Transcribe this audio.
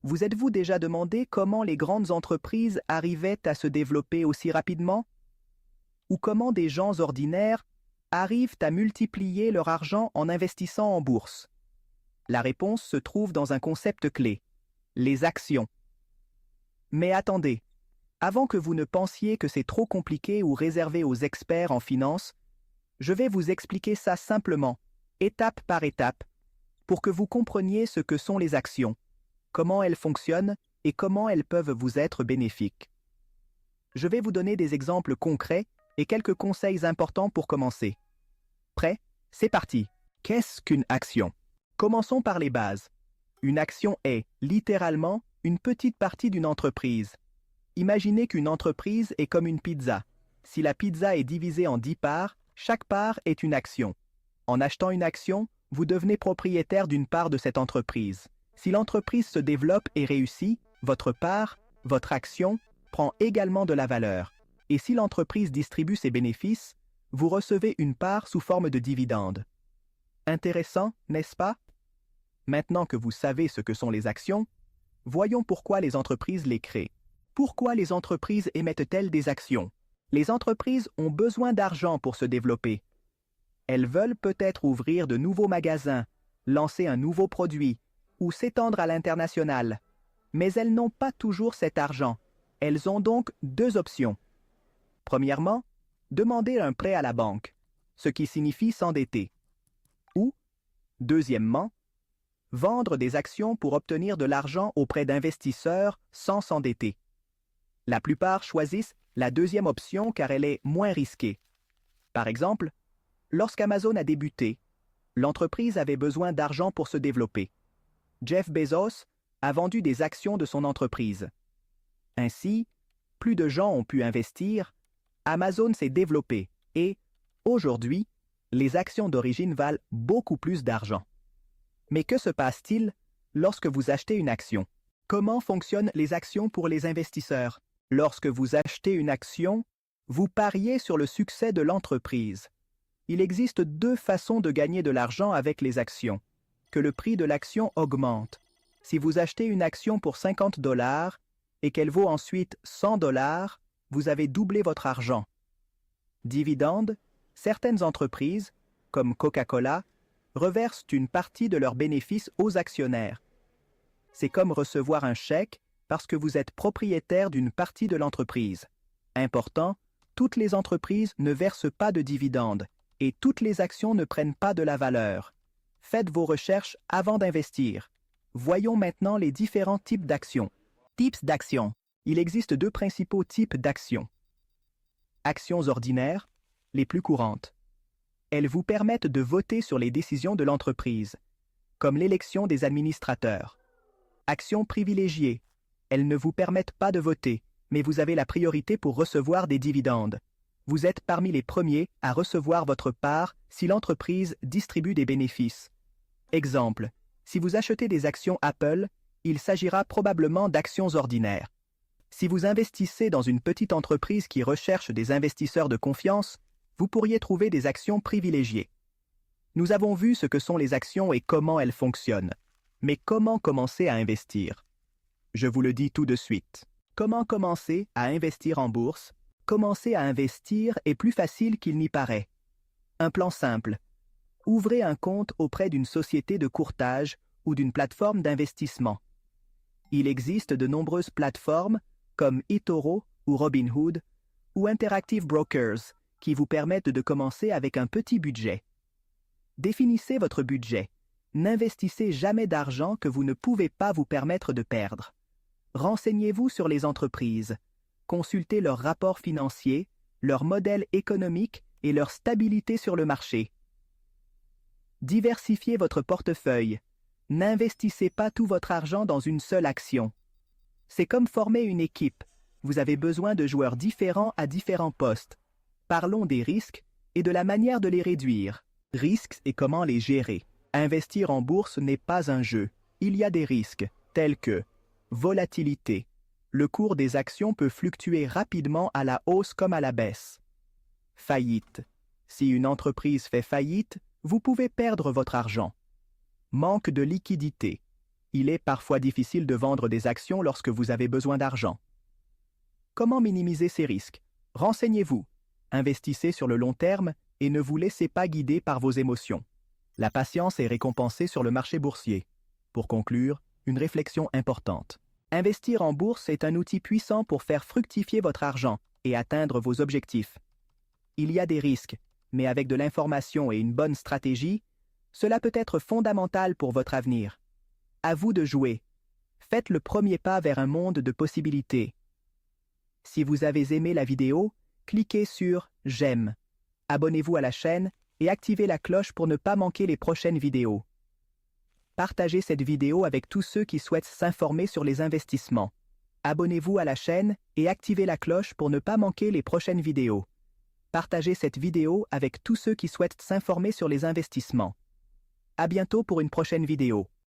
Vous êtes-vous déjà demandé comment les grandes entreprises arrivaient à se développer aussi rapidement? Ou comment des gens ordinaires arrivent à multiplier leur argent en investissant en bourse? La réponse se trouve dans un concept clé, les actions. Mais attendez, avant que vous ne pensiez que c'est trop compliqué ou réservé aux experts en finance, je vais vous expliquer ça simplement, étape par étape, pour que vous compreniez ce que sont les actions, comment elles fonctionnent et comment elles peuvent vous être bénéfiques. Je vais vous donner des exemples concrets et quelques conseils importants pour commencer. Prêt? C'est parti. Qu'est-ce qu'une action? Commençons par les bases. Une action est, littéralement, une petite partie d'une entreprise. Imaginez qu'une entreprise est comme une pizza. Si la pizza est divisée en 10 parts, chaque part est une action. En achetant une action, vous devenez propriétaire d'une part de cette entreprise. Si l'entreprise se développe et réussit, votre part, votre action, prend également de la valeur. Et si l'entreprise distribue ses bénéfices, vous recevez une part sous forme de dividende. Intéressant, n'est-ce pas? Maintenant que vous savez ce que sont les actions, voyons pourquoi les entreprises les créent. Pourquoi les entreprises émettent-elles des actions? Les entreprises ont besoin d'argent pour se développer. Elles veulent peut-être ouvrir de nouveaux magasins, lancer un nouveau produit ou s'étendre à l'international. Mais elles n'ont pas toujours cet argent. Elles ont donc deux options. Premièrement, demander un prêt à la banque, ce qui signifie s'endetter. Ou, deuxièmement, vendre des actions pour obtenir de l'argent auprès d'investisseurs sans s'endetter. La plupart choisissent la deuxième option car elle est moins risquée. Par exemple, lorsqu'Amazon a débuté, l'entreprise avait besoin d'argent pour se développer. Jeff Bezos a vendu des actions de son entreprise. Ainsi, plus de gens ont pu investir, Amazon s'est développé et, aujourd'hui, les actions d'origine valent beaucoup plus d'argent. Mais que se passe-t-il lorsque vous achetez une action? Comment fonctionnent les actions pour les investisseurs? Lorsque vous achetez une action, vous pariez sur le succès de l'entreprise. Il existe deux façons de gagner de l'argent avec les actions. Que le prix de l'action augmente. Si vous achetez une action pour 50 $ et qu'elle vaut ensuite 100 $, vous avez doublé votre argent. Dividendes, certaines entreprises, comme Coca-Cola, reversent une partie de leurs bénéfices aux actionnaires. C'est comme recevoir un chèque parce que vous êtes propriétaire d'une partie de l'entreprise. Important, toutes les entreprises ne versent pas de dividendes et toutes les actions ne prennent pas de la valeur. Faites vos recherches avant d'investir. Voyons maintenant les différents types d'actions. Types d'actions. Il existe deux principaux types d'actions. Actions ordinaires, les plus courantes. Elles vous permettent de voter sur les décisions de l'entreprise, comme l'élection des administrateurs. Actions privilégiées. Elles ne vous permettent pas de voter, mais vous avez la priorité pour recevoir des dividendes. Vous êtes parmi les premiers à recevoir votre part si l'entreprise distribue des bénéfices. Exemple, si vous achetez des actions Apple, il s'agira probablement d'actions ordinaires. Si vous investissez dans une petite entreprise qui recherche des investisseurs de confiance, vous pourriez trouver des actions privilégiées. Nous avons vu ce que sont les actions et comment elles fonctionnent. Mais comment commencer à investir? Je vous le dis tout de suite. Comment commencer à investir en bourse? Commencer à investir est plus facile qu'il n'y paraît. Un plan simple. Ouvrez un compte auprès d'une société de courtage ou d'une plateforme d'investissement. Il existe de nombreuses plateformes comme eToro ou Robinhood ou Interactive Brokers qui vous permettent de commencer avec un petit budget. Définissez votre budget. N'investissez jamais d'argent que vous ne pouvez pas vous permettre de perdre. Renseignez-vous sur les entreprises. Consultez leurs rapports financiers, leur modèle économique et leur stabilité sur le marché. Diversifiez votre portefeuille. N'investissez pas tout votre argent dans une seule action. C'est comme former une équipe. Vous avez besoin de joueurs différents à différents postes. Parlons des risques et de la manière de les réduire. Risques et comment les gérer. Investir en bourse n'est pas un jeu. Il y a des risques, tels que volatilité. Le cours des actions peut fluctuer rapidement à la hausse comme à la baisse. Faillite. Si une entreprise fait faillite, vous pouvez perdre votre argent. Manque de liquidité. Il est parfois difficile de vendre des actions lorsque vous avez besoin d'argent. Comment minimiser ces risques? Renseignez-vous, investissez sur le long terme et ne vous laissez pas guider par vos émotions. La patience est récompensée sur le marché boursier. Pour conclure, une réflexion importante. Investir en bourse est un outil puissant pour faire fructifier votre argent et atteindre vos objectifs. Il y a des risques, mais avec de l'information et une bonne stratégie, cela peut être fondamental pour votre avenir. À vous de jouer. Faites le premier pas vers un monde de possibilités. Si vous avez aimé la vidéo, cliquez sur « J'aime ». Abonnez-vous à la chaîne et activez la cloche pour ne pas manquer les prochaines vidéos. Partagez cette vidéo avec tous ceux qui souhaitent s'informer sur les investissements. Abonnez-vous à la chaîne et activez la cloche pour ne pas manquer les prochaines vidéos. Partagez cette vidéo avec tous ceux qui souhaitent s'informer sur les investissements. À bientôt pour une prochaine vidéo.